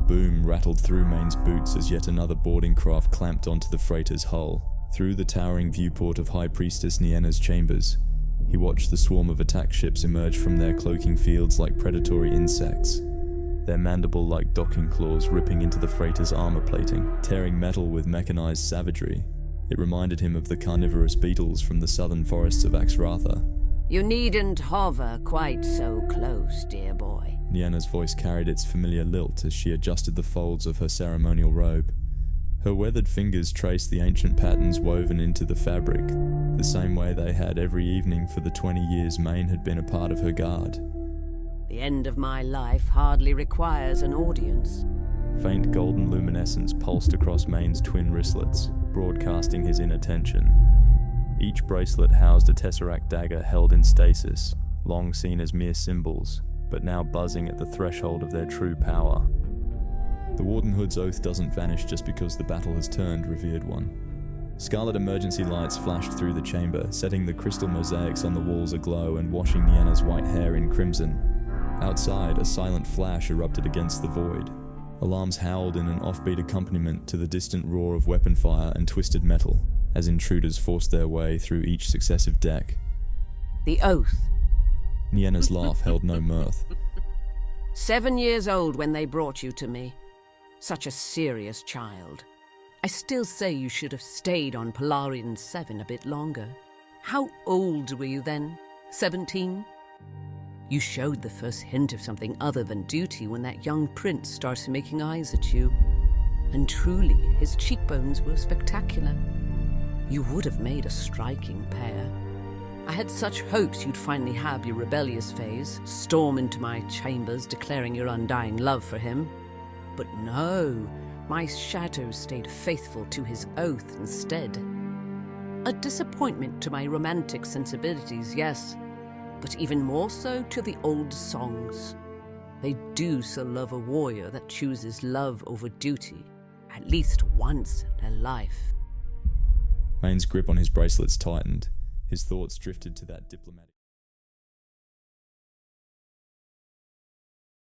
boom rattled through Meyn's boots as yet another boarding craft clamped onto the freighter's hull. Through the towering viewport of High Priestess Nienna's chambers, he watched the swarm of attack ships emerge from their cloaking fields like predatory insects, their mandible-like docking claws ripping into the freighter's armor plating, tearing metal with mechanized savagery. It reminded him of the carnivorous beetles from the southern forests of Axratha. You needn't hover quite so close, dear boy. Nienna's voice carried its familiar lilt as she adjusted the folds of her ceremonial robe. Her weathered fingers traced the ancient patterns woven into the fabric, the same way they had every evening for the 20 years Meyn had been a part of her guard. The end of my life hardly requires an audience. Faint golden luminescence pulsed across Meyn's twin wristlets, broadcasting his inner tension. Each bracelet housed a tesseract dagger held in stasis, long seen as mere symbols, but now buzzing at the threshold of their true power. The Wardenhood's oath doesn't vanish just because the battle has turned, revered one. Scarlet emergency lights flashed through the chamber, setting the crystal mosaics on the walls aglow and washing Nienna's white hair in crimson. Outside, a silent flash erupted against the void. Alarms howled in an offbeat accompaniment to the distant roar of weapon fire and twisted metal, as intruders forced their way through each successive deck. The oath. Nienna's laugh held no mirth. 7 years old when they brought you to me. Such a serious child. I still say you should have stayed on Polarian 7 a bit longer. How old were you then? 17? You showed the first hint of something other than duty when that young prince started making eyes at you. And truly, his cheekbones were spectacular. You would have made a striking pair. I had such hopes you'd finally have your rebellious phase, storm into my chambers declaring your undying love for him. But no, my shadow stayed faithful to his oath instead. A disappointment to my romantic sensibilities, yes, but even more so to the old songs. They do so love a warrior that chooses love over duty, at least once in their life. Meyn's grip on his bracelets tightened. His thoughts drifted to that diplomatic